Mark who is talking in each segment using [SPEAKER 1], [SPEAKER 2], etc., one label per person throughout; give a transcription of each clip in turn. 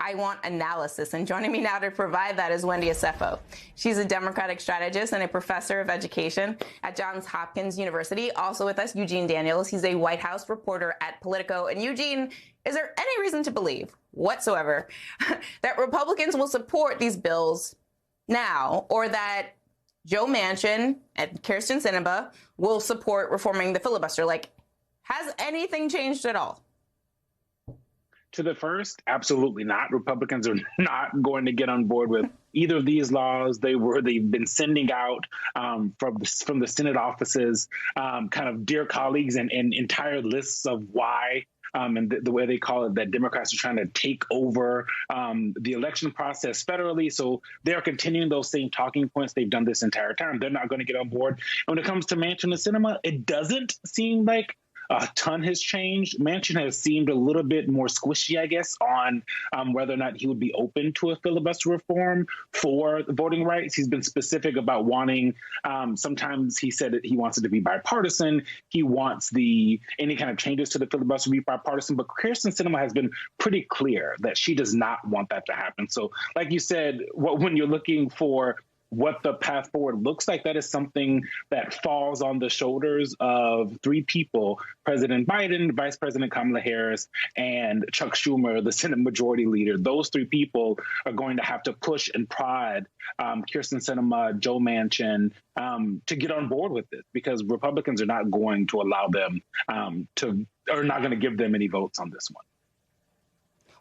[SPEAKER 1] I want analysis. And joining me now to provide that is Wendy Osefo. She's a Democratic strategist and a professor of education at Johns Hopkins University. Also with us, Eugene Daniels. He's a White House reporter at Politico. And Eugene, is there any reason to believe whatsoever that Republicans will support these bills now, or that Joe Manchin and Kyrsten Sinema will support reforming the filibuster? Like, has anything changed at all?
[SPEAKER 2] To the first, absolutely not. Republicans are not going to get on board with either of these laws. They've been sending out from the Senate offices kind of dear colleagues and entire lists of why. And the way they call it, that Democrats are trying to take over the election process federally. So they're continuing those same talking points. They've done this entire time. They're not going to get on board. And when it comes to Manchin and Sinema, it doesn't seem like a ton has changed. Manchin has seemed a little bit more squishy, I guess, on whether or not he would be open to a filibuster reform for voting rights. He's been specific about wanting, sometimes he said that he wants it to be bipartisan. He wants any kind of changes to the filibuster to be bipartisan. But Kyrsten Sinema has been pretty clear that she does not want that to happen. So like you said, when you're looking for what the path forward looks like, that is something that falls on the shoulders of three people: President Biden, Vice President Kamala Harris, and Chuck Schumer, the Senate Majority Leader. Those three people are going to have to push and prod Kyrsten Sinema, Joe Manchin to get on board with this, because Republicans are not going to allow them or not going to give them any votes on this one.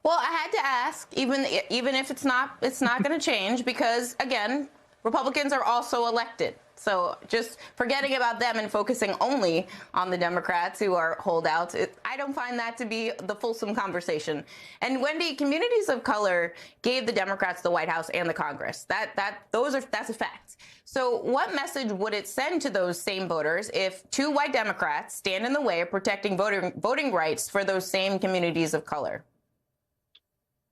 [SPEAKER 1] Well, I had to ask, even if it's not going to change, because again, Republicans are also elected. So just forgetting about them and focusing only on the Democrats who are holdouts, I don't find that to be the fulsome conversation. And Wendy, communities of color gave the Democrats the White House and the Congress. That's a fact. So what message would it send to those same voters if two white Democrats stand in the way of protecting voting rights for those same communities of color?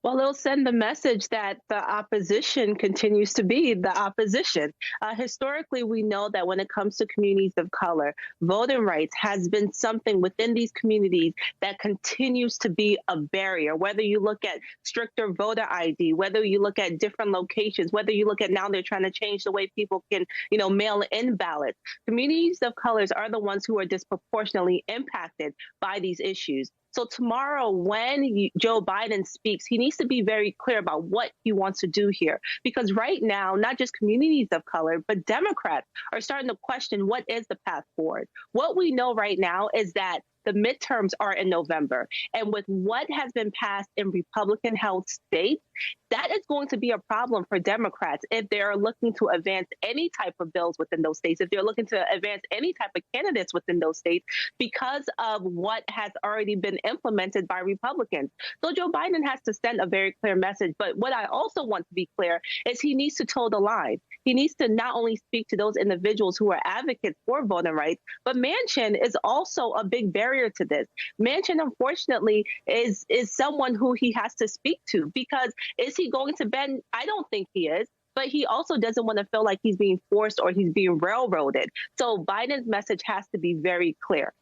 [SPEAKER 3] Well, it'll send the message that the opposition continues to be the opposition. Historically, we know that when it comes to communities of color, voting rights has been something within these communities that continues to be a barrier. Whether you look at stricter voter ID, whether you look at different locations, whether you look at now they're trying to change the way people can, mail in ballots. Communities of colors are the ones who are disproportionately impacted by these issues. So tomorrow, when Joe Biden speaks, he needs to be very clear about what he wants to do here. Because right now, not just communities of color, but Democrats are starting to question what is the path forward. What we know right now is that the midterms are in November. And with what has been passed in Republican-held states, that is going to be a problem for Democrats if they're looking to advance any type of bills within those states, if they're looking to advance any type of candidates within those states, because of what has already been implemented by Republicans. So Joe Biden has to send a very clear message. But what I also want to be clear is he needs to toe the line. He needs to not only speak to those individuals who are advocates for voting rights, but Manchin is also a big barrier to this. Manchin, unfortunately, is someone who he has to speak to, because is he going to bend? I don't think he is. But he also doesn't want to feel like he's being forced or he's being railroaded. So Biden's message has to be very clear.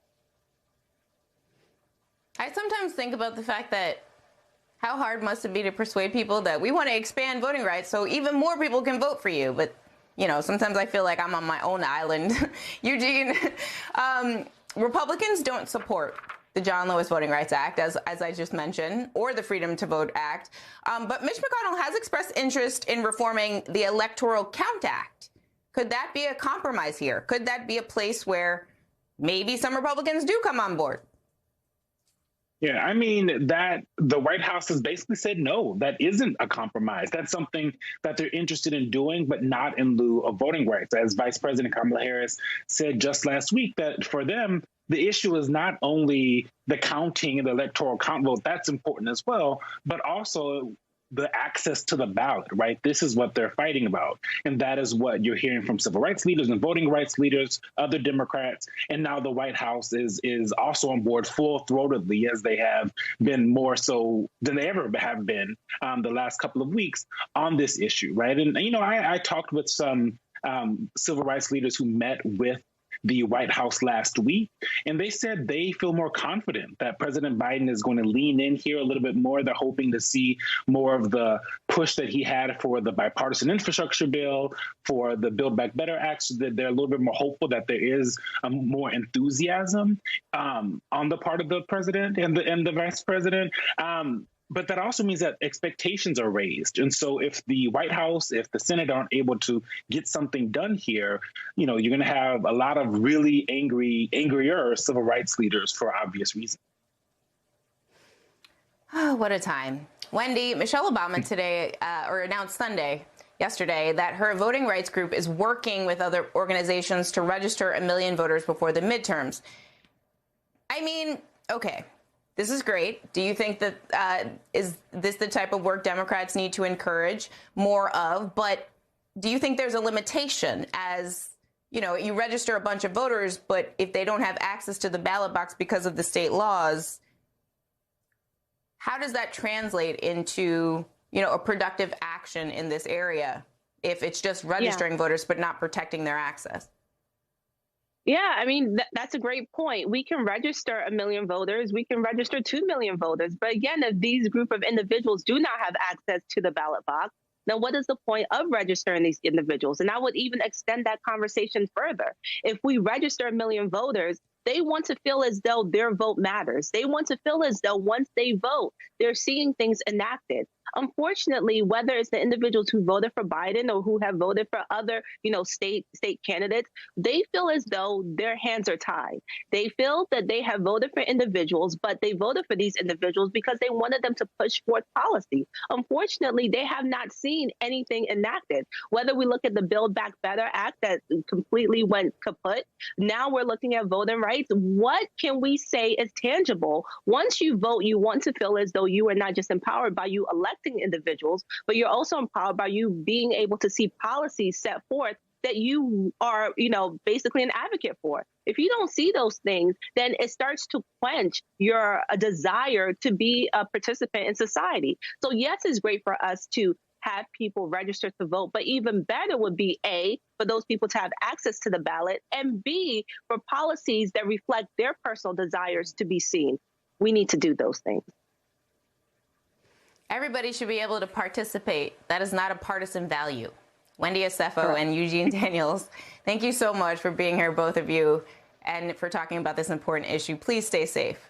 [SPEAKER 1] I sometimes think about the fact that how hard must it be to persuade people that we want to expand voting rights so even more people can vote for you. But, sometimes I feel like I'm on my own island. Eugene, Republicans don't support the John Lewis Voting Rights Act, as I just mentioned, or the Freedom to Vote Act. But Mitch McConnell has expressed interest in reforming the Electoral Count Act. Could that be a compromise here? Could that be a place where maybe some Republicans do come on board?
[SPEAKER 2] Yeah, I mean, that the White House has basically said, no, that isn't a compromise. That's something that they're interested in doing, but not in lieu of voting rights. As Vice President Kamala Harris said just last week, that for them, the issue is not only the counting and the electoral count vote, that's important as well, but also the access to the ballot, right? This is what they're fighting about. And that is what you're hearing from civil rights leaders and voting rights leaders, other Democrats. And now the White House is also on board full-throatedly, as they have been more so than they ever have been the last couple of weeks on this issue, right? And, I talked with some civil rights leaders who met with the White House last week, and they said they feel more confident that President Biden is going to lean in here a little bit more. They're hoping to see more of the push that he had for the bipartisan infrastructure bill, for the Build Back Better Act, so that they're a little bit more hopeful that there is more enthusiasm on the part of the president and the vice president. But that also means that expectations are raised. And so if the White House, if the Senate aren't able to get something done here, you're going to have a lot of really angrier civil rights leaders for obvious reasons.
[SPEAKER 1] Oh, what a time. Wendy, Michelle Obama today, or announced yesterday, that her voting rights group is working with other organizations to register 1 million voters before the midterms. I mean, okay. This is great. Do you think that is this the type of work Democrats need to encourage more of? But do you think there's a limitation as, you register a bunch of voters, but if they don't have access to the ballot box because of the state laws, how does that translate into, a productive action in this area if it's just registering voters but not protecting their access?
[SPEAKER 3] Yeah, I mean, that's a great point. We can register 1 million voters. We can register 2 million voters. But again, if these group of individuals do not have access to the ballot box, then what is the point of registering these individuals? And I would even extend that conversation further. If we register 1 million voters, they want to feel as though their vote matters. They want to feel as though once they vote, they're seeing things enacted. Unfortunately, whether it's the individuals who voted for Biden or who have voted for other, state candidates, they feel as though their hands are tied. They feel that they have voted for individuals, but they voted for these individuals because they wanted them to push forth policy. Unfortunately, they have not seen anything enacted. Whether we look at the Build Back Better Act that completely went kaput, now we're looking at voting rights. What can we say is tangible? Once you vote, you want to feel as though you are not just empowered by you electing individuals, but you're also empowered by you being able to see policies set forth that you are, basically an advocate for. If you don't see those things, then it starts to quench your desire to be a participant in society. So yes, it's great for us to have people register to vote, but even better would be A, for those people to have access to the ballot, and B, for policies that reflect their personal desires to be seen. We need to do those things.
[SPEAKER 1] Everybody should be able to participate. That is not a partisan value. Wendy Osefo and Eugene Daniels, thank you so much for being here, both of you, and for talking about this important issue. Please stay safe.